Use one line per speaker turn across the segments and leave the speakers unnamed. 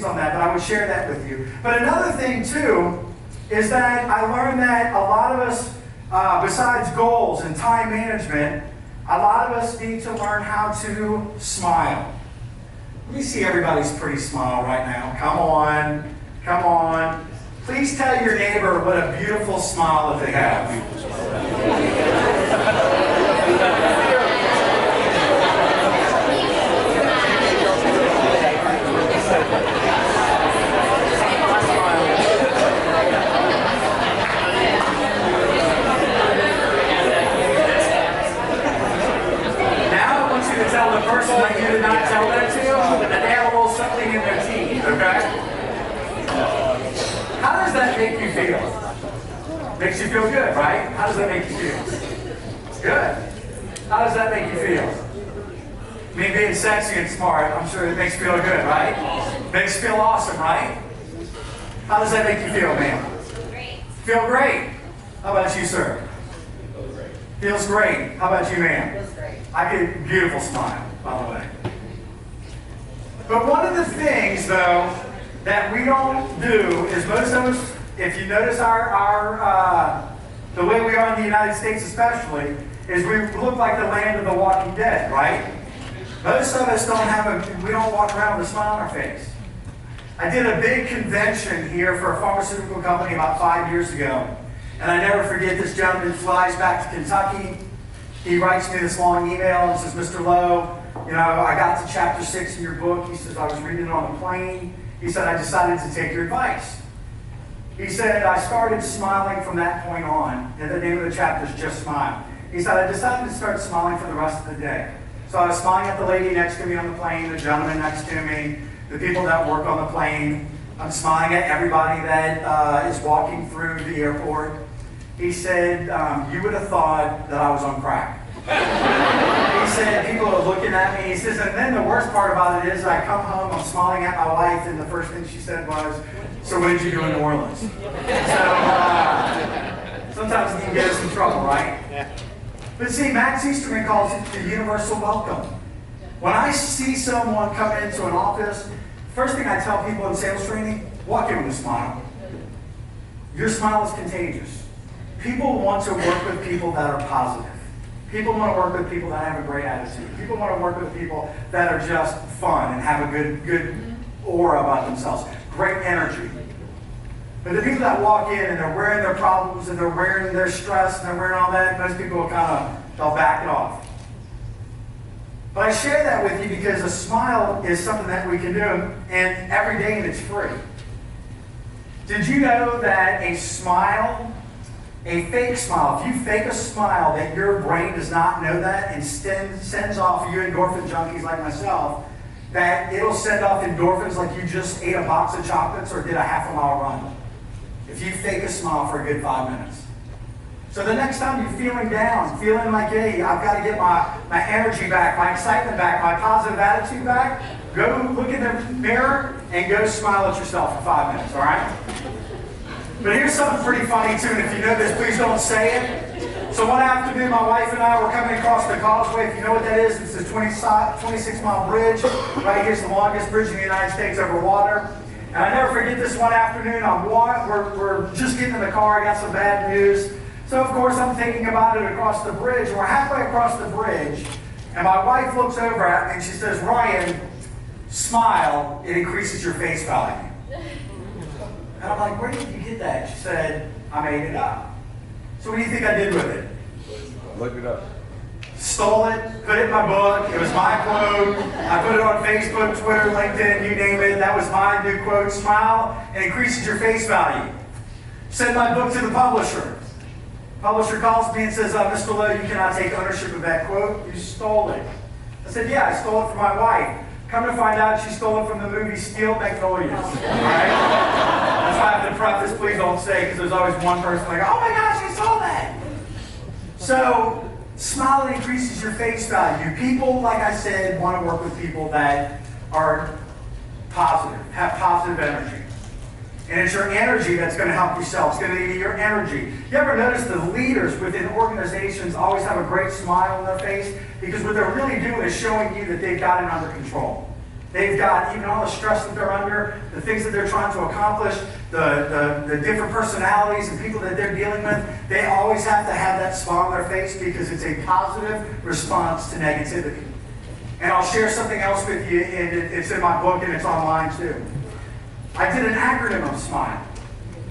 on that, but I would share that with you. But another thing too is that I learned that a lot of us, besides goals and time management, a lot of us need to learn how to smile. Let me see everybody's pretty smile right now. Come on, come on. Please tell your neighbor what a beautiful smile that they have. Now I want you to tell the person that you did not tell that to that they have a little something in their teeth, okay? How does that make you feel? Makes you feel good, right? How does that make you feel? Good. How does that make you feel? I mean, being sexy and smart, I'm sure it makes you feel good, right? Makes you feel awesome, right? How does that make you feel, ma'am?
Great.
Feel great. How about you, sir?
Feels great.
Feels great. How about you, ma'am?
Feels great.
I get a beautiful smile, by the way. But one of the things, though, that we don't do is most of us, if you notice the way we are in the United States especially, is we look like the land of the walking dead, right? Most of us we don't walk around with a smile on our face. I did a big convention here for a pharmaceutical company about 5 years ago. And I never forget, this gentleman flies back to Kentucky. He writes me this long email and says, Mr. Lowe, you know, I got to chapter 6 in your book. He says, I was reading it on the plane. He said, I decided to take your advice. He said, I started smiling from that point on. And the name of the chapter is Just Smile. He said, I decided to start smiling for the rest of the day. So I was smiling at the lady next to me on the plane, the gentleman next to me, the people that work on the plane. I'm smiling at everybody that is walking through the airport. He said, you would have thought that I was on crack. He said, people are looking at me. He says, and then the worst part about it is I come home, I'm smiling at my wife, and the first thing she said was, so what did you do in New Orleans? So sometimes it can get us in trouble, right? But see, Max Easterman calls it the universal welcome. When I see someone come into an office, first thing I tell people in sales training, walk in with a smile. Your smile is contagious. People want to work with people that are positive. People want to work with people that have a great attitude. People want to work with people that are just fun and have a good aura about themselves. Great energy. But the people that walk in and they're wearing their problems and they're wearing their stress and they're wearing all that, most people will they'll back it off. But I share that with you because a smile is something that we can do, and every day, and it's free. Did you know that a smile, a fake smile, if you fake a smile, that your brain does not know that and sends off you endorphin junkies like myself, that it'll send off endorphins like you just ate a box of chocolates or did a half-a-mile run. If you fake a smile for a good 5 minutes. So the next time you're feeling down, feeling like, hey, I've got to get my energy back, my excitement back, my positive attitude back, go look in the mirror and go smile at yourself for 5 minutes, all right? But here's something pretty funny too, and if you know this, please don't say it. So one afternoon, my wife and I were coming across the causeway. If you know what that is, it's a 26-mile bridge. Right here's the longest bridge in the United States over water. And I never forget this one afternoon. We're just getting in the car. I got some bad news. So of course I'm thinking about it across the bridge. We're halfway across the bridge, and my wife looks over at me and she says, Ryan, smile, it increases your face value. And I'm like, where did you get that? She said, I made it up. So what do you think I did with it?
Look it up.
Stole it, put it in my book. It was my quote. I put it on Facebook, Twitter, LinkedIn, you name it. That was my new quote. Smile, it increases your face value. Send my book to the publisher. Publisher calls me and says, Mr. Lowe, you cannot take ownership of that quote. You stole it. I said, yeah, I stole it from my wife. Come to find out, she stole it from the movie Steel Magnolias. All right? That's why I have to preface, please don't say, because there's always one person like, oh my gosh, I saw that. So, smile increases your face value. People, like I said, want to work with people that are positive, have positive energy. And it's your energy that's going to help yourself. It's going to be your energy. You ever notice the leaders within organizations always have a great smile on their face? Because what they're really doing is showing you that they've got it under control. They've got even all the stress that they're under, the things that they're trying to accomplish, the different personalities and people that they're dealing with. They always have to have that smile on their face because it's a positive response to negativity. And I'll share something else with you, and it's in my book and it's online too. I did an acronym of SMILE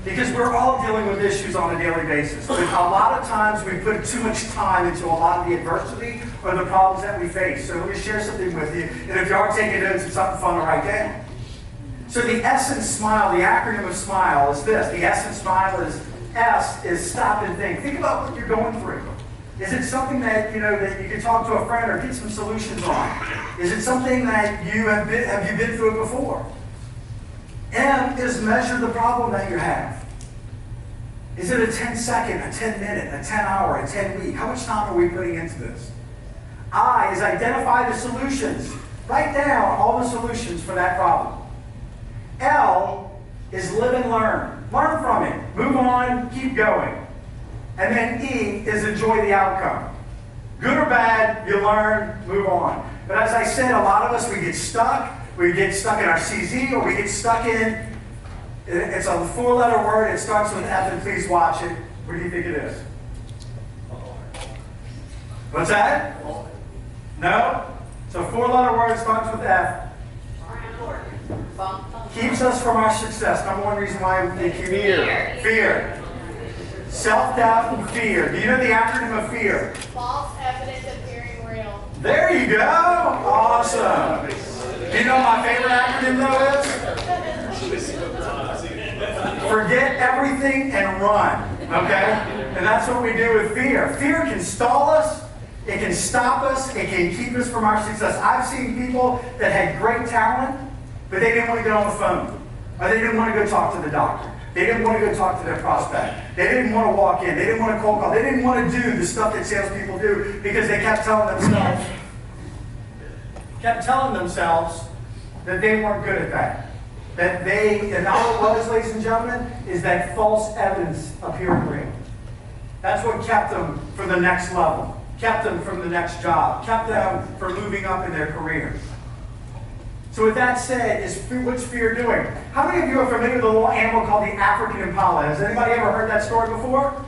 because we're all dealing with issues on a daily basis. But a lot of times we put too much time into a lot of the adversity or the problems that we face. So let me share something with you. And if you are taking notes, it's something fun to write down. So the S in SMILE, the acronym of SMILE is this. The S in SMILE is S is stop and think. Think about what you're going through. Is it something that you can talk to a friend or get some solutions on? Is it something that you have you been through it before? M is measure the problem that you have. Is it a 10-second, a 10-minute, a 10-hour, a 10-week? How much time are we putting into this? I is identify the solutions. Write down all the solutions for that problem. L is live and learn. Learn from it. Move on, keep going. And then E is enjoy the outcome. Good or bad, you learn, move on. But as I said, a lot of us, we get stuck. We get stuck in our CZ, or we get stuck in, it's a 4-letter word, it starts with F, and please watch it. What do you think it is? What's that? No? It's a 4-letter word, starts with F. Keeps us from our success. Number one reason why we keep fear. Self-doubt and fear. Do you know the acronym of fear?
False evidence appearing real.
There you go. Awesome. Do you know what my favorite acronym though is? Forget everything and run. Okay? And that's what we do with fear. Fear can stall us. It can stop us. It can keep us from our success. I've seen people that had great talent, but they didn't want to get on the phone. Or they didn't want to go talk to the doctor. They didn't want to go talk to their prospect. They didn't want to walk in. They didn't want to cold call. They didn't want to do the stuff that salespeople do because they kept telling themselves that they weren't good at that. And all it was, ladies and gentlemen, is that false evidence appearing real. That's what kept them from the next level, kept them from the next job, kept them from moving up in their career. So with that said, what's fear doing? How many of you are familiar with a little animal called the African impala? Has anybody ever heard that story before?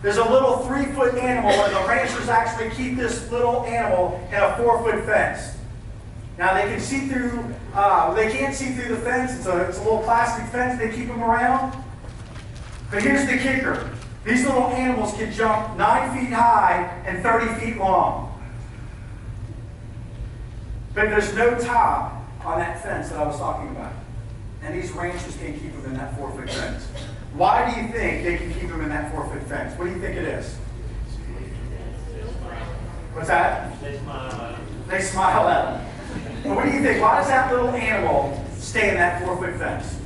There's a little 3-foot animal, and the ranchers actually keep this little animal in a 4-foot fence. Now they can see through, they can't see through the fence. It's a little plastic fence. They keep them around. But here's the kicker. These little animals can jump 9 feet high and 30 feet long. But there's no top on that fence that I was talking about. And these ranchers can't keep them in that 4-foot fence. Why do you think they can keep them in that 4-foot fence? What do you think it is? What's that?
They smile at them.
They smile at them. But what do you think? Why does that little animal stay in that 4-foot fence?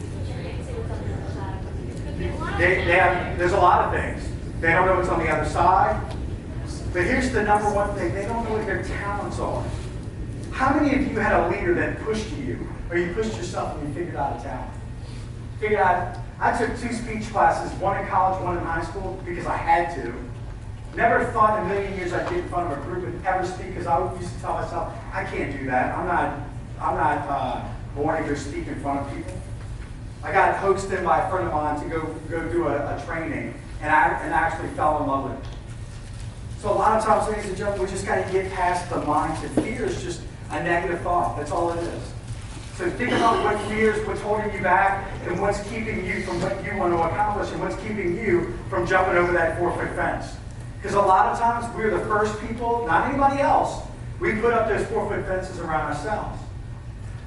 There's a lot of things. They don't know what's on the other side. But here's the number one thing. They don't know what their talents are. How many of you had a leader that pushed you, or you pushed yourself and you figured out a talent? I took 2 speech classes, one in college, one in high school, because I had to. Never thought in a million years I'd get in front of a group and ever speak, because I used to tell myself, I can't do that. I'm not born to go speak in front of people. I got hoaxed in by a friend of mine to go do a training, and I actually fell in love with it. So a lot of times, ladies and gentlemen, we just got to get past the mindset. Fear is just a negative thought. That's all it is. So think about what fears, what's holding you back, and what's keeping you from what you want to accomplish, and what's keeping you from jumping over that 4-foot fence. Because a lot of times, we're the first people, not anybody else, we put up those 4-foot fences around ourselves.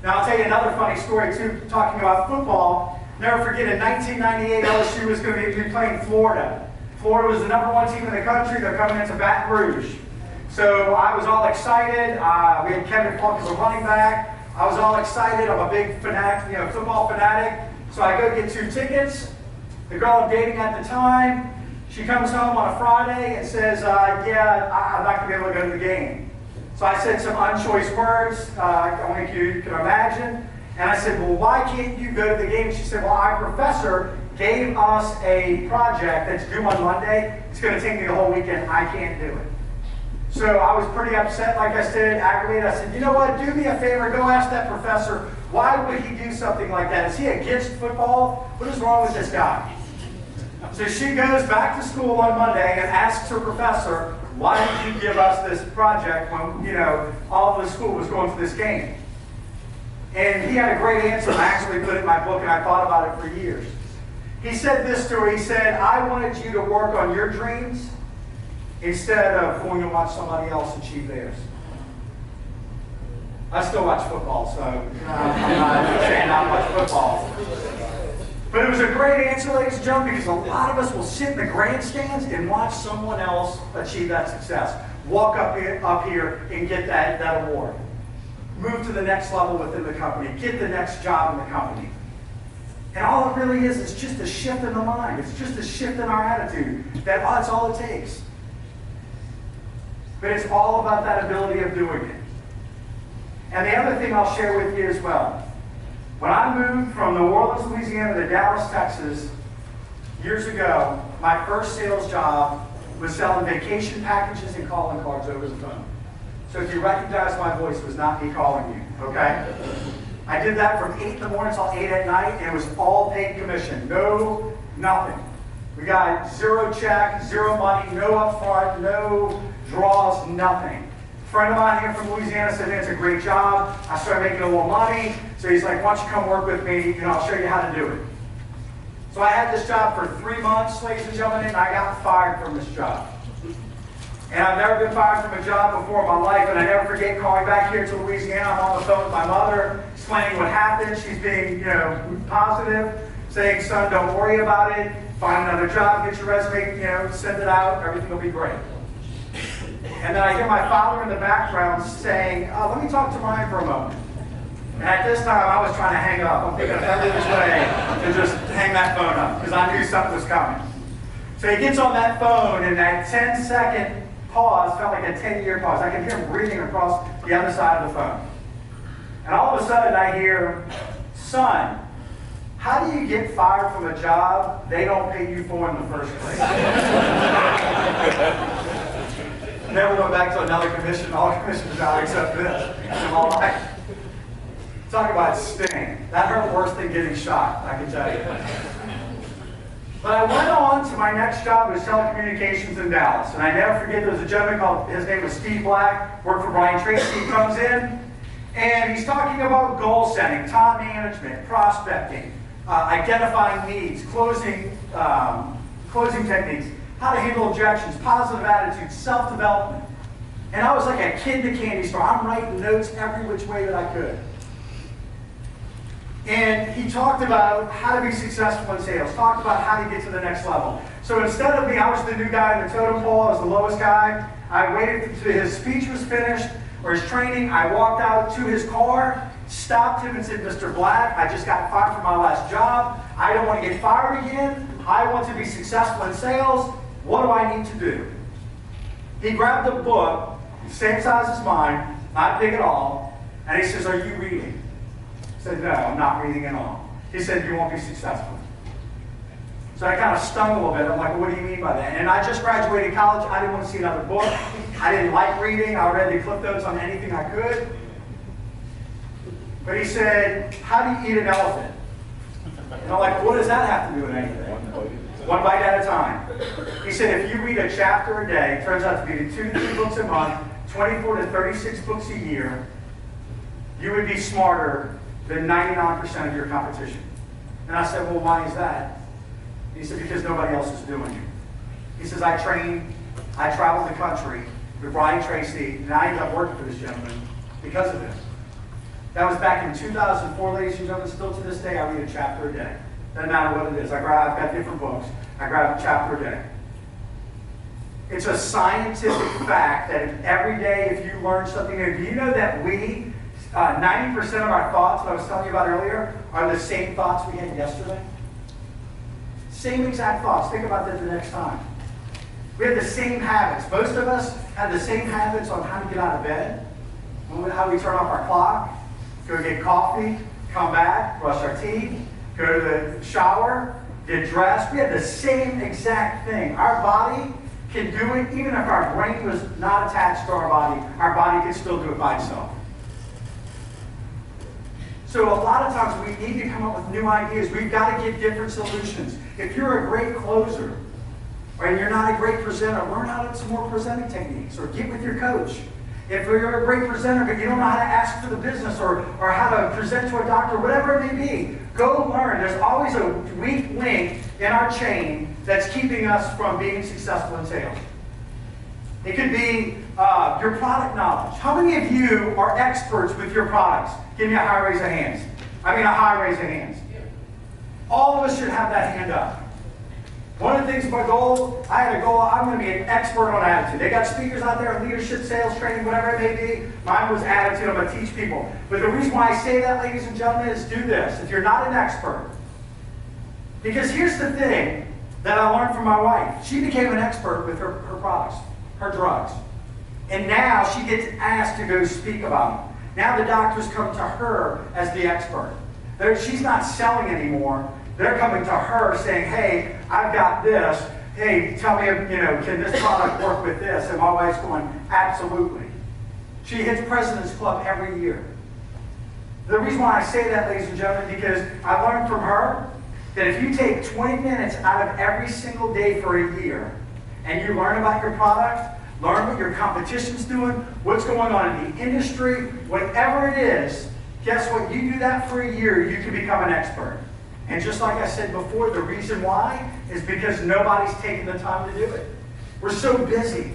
Now, I'll tell you another funny story, too, talking about football. Never forget, in 1998, LSU was going to be playing Florida. Florida was the #1 team in the country. They're coming into Baton Rouge. So I was all excited. We had Kevin Clark as a running back. I was all excited. I'm a big fanatic, football fanatic. So I go get 2 tickets. The girl I'm dating at the time, she comes home on a Friday and says, yeah, I'm not going to be able to go to the game. So I said some unchoice words, only you can imagine. And I said, well, why can't you go to the game? She said, well, our professor gave us a project that's due on Monday. It's going to take me the whole weekend. I can't do it. So I was pretty upset, like I said, aggravated. I said, you know what, do me a favor, go ask that professor, why would he do something like that? Is he against football? What is wrong with this guy? So she goes back to school on Monday and asks her professor, why did you give us this project when, all of the school was going to this game? And he had a great answer. I actually put it in my book and I thought about it for years. He said this to her, he said, I wanted you to work on your dreams instead of going to watch somebody else achieve theirs. I still watch football, so I'm not saying not much football. But it was a great answer, ladies and gentlemen, because a lot of us will sit in the grandstands and watch someone else achieve that success. Walk up here and get that award. Move to the next level within the company. Get the next job in the company. And all it really is just a shift in the mind. It's just a shift in our attitude. That's all it takes. But it's all about that ability of doing it. And the other thing I'll share with you as well. When I moved from New Orleans, Louisiana to Dallas, Texas, years ago, my first sales job was selling vacation packages and calling cards over the phone. So if you recognize my voice, it was not me calling you, okay? I did that from 8 in the morning until 8 at night, and it was all paid commission. No, nothing. We got zero check, zero money, no upfront, no draws, nothing. A friend of mine here from Louisiana said, it's a great job. I started making a little money. So he's like, why don't you come work with me, and I'll show you how to do it. So I had this job for 3 months, ladies and gentlemen, and I got fired from this job. And I've never been fired from a job before in my life, and I never forget calling back here to Louisiana. I'm on the phone with my mother, explaining what happened. She's being, positive, saying, son, don't worry about it. Find another job, get your resume, send it out, everything will be great. And then I hear my father in the background saying, let me talk to Ryan for a moment. And at this time, I was trying to hang up. I'm thinking of every which way to just hang that phone up, because I knew something was coming. So he gets on that phone, and that 10-second pause felt like a 10-year pause. I could hear him breathing across the other side of the phone. And all of a sudden, I hear, son, how do you get fired from a job they don't pay you for in the first place? Never went back to another commission. All commissions out except this in my life. Talk about sting. That hurt worse than getting shot, I can tell you. But I went on to my next job. It was telecommunications in Dallas. And I never forget, there was a gentleman called, his name was Steve Black, worked for Brian Tracy. He comes in, and he's talking about goal setting, time management, prospecting, identifying needs, closing techniques, how to handle objections, positive attitudes, self-development. And I was like a kid in a candy store. I'm writing notes every which way that I could. And he talked about how to be successful in sales, talked about how to get to the next level. So instead of me, I was the new guy in the totem pole, I was the lowest guy. I waited until his speech was finished, or his training. I walked out to his car, stopped him and said, Mr. Black, I just got fired from my last job. I don't want to get fired again. I want to be successful in sales. What do I need to do? He grabbed a book, same size as mine, not big at all, and he says, are you reading? I said, no, I'm not reading at all. He said, you won't be successful. So I kind of stung a little bit. I'm like, well, what do you mean by that? And I just graduated college. I didn't want to see another book. I didn't like reading. I read the clip notes on anything I could. But he said, how do you eat an elephant? And I'm like, what does that have to do with anything? One bite at a time. He said, if you read a chapter a day, it turns out to be 2 to 3 books a month, 24 to 36 books a year, you would be smarter than 99% of your competition. And I said, well, why is that? He said, because nobody else is doing it. He says, I traveled the country with Brian Tracy, and I ended up working for this gentleman because of this. That was back in 2004, ladies and gentlemen. Still to this day, I read a chapter a day. Doesn't matter what it is. I've got different books. I grab a chapter a day. It's a scientific fact that every day, if you learn something new, do you know that 90% of our thoughts that I was telling you about earlier are the same thoughts we had yesterday? Same exact thoughts. Think about that the next time. We have the same habits. Most of us have the same habits on how to get out of bed, how we turn off our clock, go get coffee, come back, brush our teeth, go to the shower, get dressed. We have the same exact thing. Our body can do it, even if our brain was not attached to our body can still do it by itself. So a lot of times we need to come up with new ideas. We've got to get different solutions. If you're a great closer, and you're not a great presenter, learn how to some more presenting techniques, or get with your coach. If you're a great presenter, but you don't know how to ask for the business or how to present to a doctor, whatever it may be, go learn. There's always a weak link in our chain that's keeping us from being successful in sales. It could be your product knowledge. How many of you are experts with your products? Give me a high raise of hands. I mean a high raise of hands. All of us should have that hand up. One of the things, my goal, I had a goal, I'm going to be an expert on attitude. They got speakers out there on leadership, sales training, whatever it may be. Mine was attitude. I'm going to teach people. But the reason why I say that, ladies and gentlemen, is do this. If you're not an expert, because here's the thing that I learned from my wife. She became an expert with her products, her drugs. And now she gets asked to go speak about them. Now the doctors come to her as the expert. She's not selling anymore. They're coming to her saying, hey, I've got this. Hey, tell me, can this product work with this? And my wife's going, absolutely. She hits President's Club every year. The reason why I say that, ladies and gentlemen, because I learned from her that if you take 20 minutes out of every single day for a year and you learn about your product, learn what your competition's doing, what's going on in the industry, whatever it is, guess what? You do that for a year, you can become an expert. And just like I said before, the reason why is because nobody's taking the time to do it. We're so busy.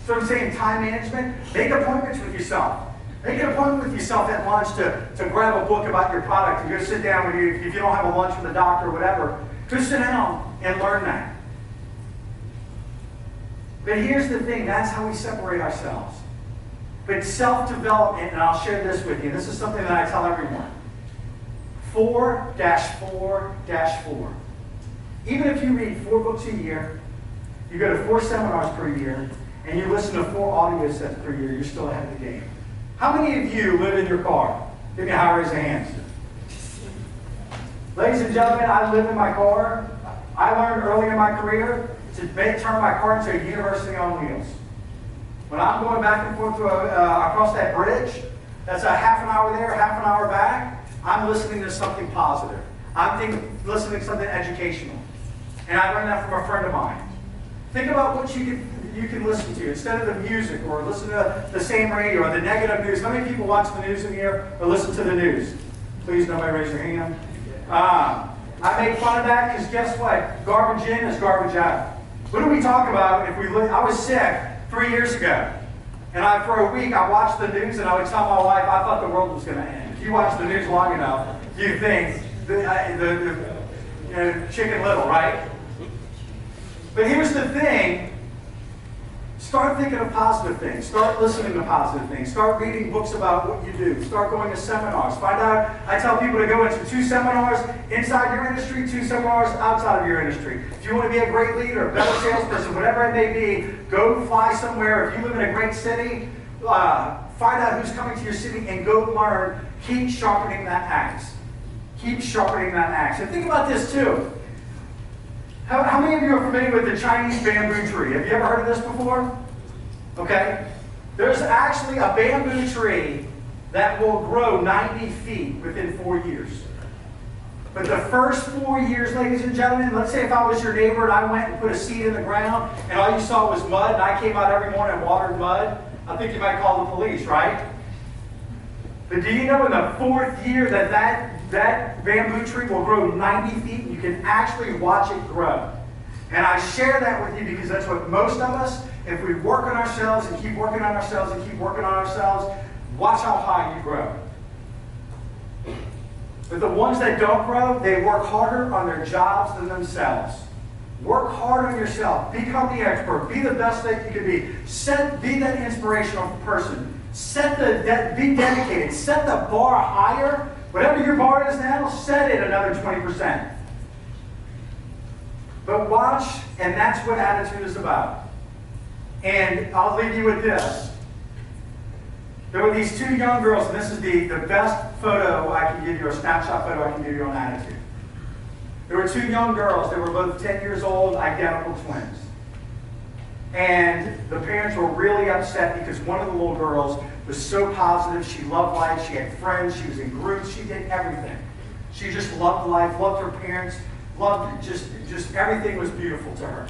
So I'm saying time management, make appointments with yourself. Make an appointment with yourself at lunch to grab a book about your product and go sit down with you. If you don't have a lunch with a doctor or whatever, go sit down and learn that. But here's the thing, that's how we separate ourselves. But self-development, and I'll share this with you. This is something that I tell everyone. 4-4-4. Even if you read 4 books a year, you go to 4 seminars per year, and you listen to 4 audio sets per year, you're still ahead of the game. How many of you live in your car? Give me a high raise of hands. Ladies and gentlemen, I live in my car. I learned early in my career to turn my car into a university on wheels. When I'm going back and forth across that bridge, that's a half an hour there, half an hour back, I'm listening to something positive. I'm listening to something educational. And I learned that from a friend of mine. Think about what you can listen to instead of the music or listen to the same radio or the negative news. How many people watch the news in here or listen to the news? Please, nobody raise your hand. I make fun of that because guess what? Garbage in is garbage out. What do we talk about if we look? I was sick 3 years ago. And for a week, I watched the news and I would tell my wife I thought the world was going to end. If you watch the news long enough, you think the Chicken Little, right? But here's the thing. Start thinking of positive things. Start listening to positive things. Start reading books about what you do. Start going to seminars. Find out, I tell people to go into 2 seminars inside your industry, 2 seminars outside of your industry. If you want to be a great leader, a better salesperson, whatever it may be, go fly somewhere. If you live in a great city, find out who's coming to your city and go learn. Keep sharpening that axe. Keep sharpening that axe. And think about this too. How many of you are familiar with the Chinese bamboo tree? Have you ever heard of this before? Okay. There's actually a bamboo tree that will grow 90 feet within 4 years. But the first 4 years, ladies and gentlemen, let's say if I was your neighbor and I went and put a seed in the ground and all you saw was mud and I came out every morning and watered mud, I think you might call the police, right? But do you know in the 4th year that bamboo tree will grow 90 feet and you can actually watch it grow? And I share that with you because that's what most of us, if we work on ourselves and keep working on ourselves and keep working on ourselves, watch how high you grow. But the ones that don't grow, they work harder on their jobs than themselves. Work hard on yourself. Become the expert. Be the best that you can be. Be that inspirational person. Be dedicated. Set the bar higher. Whatever your bar is now, set it another 20%. But watch, and that's what attitude is about. And I'll leave you with this. There were these 2 young girls, and this is the best photo I can give you, a snapshot photo I can give you on attitude. There were 2 young girls. They were both 10 years old, identical twins. And the parents were really upset because one of the little girls was so positive. She loved life. She had friends. She was in groups. She did everything. She just loved life, loved her parents, loved just everything was beautiful to her.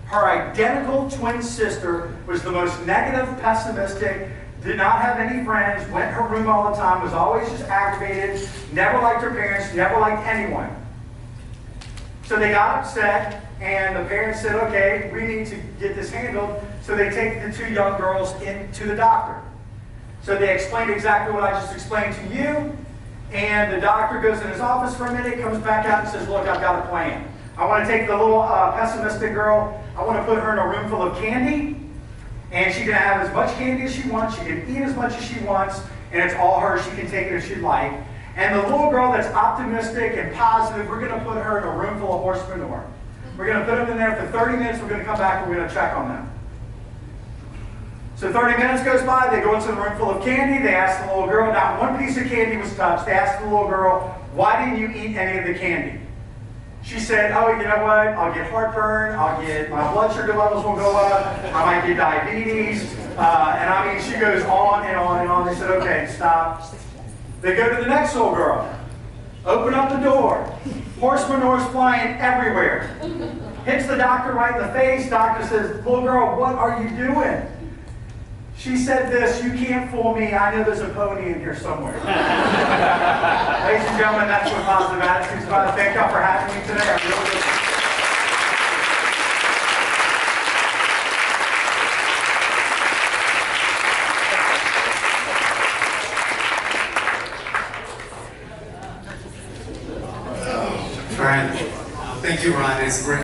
Her identical twin sister was the most negative, pessimistic, did not have any friends, went in her room all the time, was always just aggravated, never liked her parents, never liked anyone. So they got upset, and the parents said, okay, we need to get this handled. So they take the two young girls into the doctor. So they explained exactly what I just explained to you, and the doctor goes in his office for a minute, comes back out and says, look, I've got a plan. I want to take the little pessimistic girl, I want to put her in a room full of candy, and she can have as much candy as she wants, she can eat as much as she wants, and it's all hers, she can take it if she'd like. And the little girl that's optimistic and positive, we're going to put her in a room full of horse manure. We're going to put them in there for 30 minutes, we're going to come back and we're going to check on them. So 30 minutes goes by, they go into the room full of candy, they ask the little girl, not one piece of candy was touched, they asked the little girl, why didn't you eat any of the candy? She said, oh, you know what, I'll get heartburn, my blood sugar levels will go up, I might get diabetes, and I mean, she goes on and on and on. They said, okay, stop. They go to the next little girl, open up the door, horse manure's flying everywhere. Hits the doctor right in the face, doctor says, little girl, what are you doing? She said this, you can't fool me, I know there's a pony in here somewhere. Ladies and gentlemen, that's what Positive Attitude is about. Thank y'all for having me today. I really
All right. Thank you, Ron. It's great.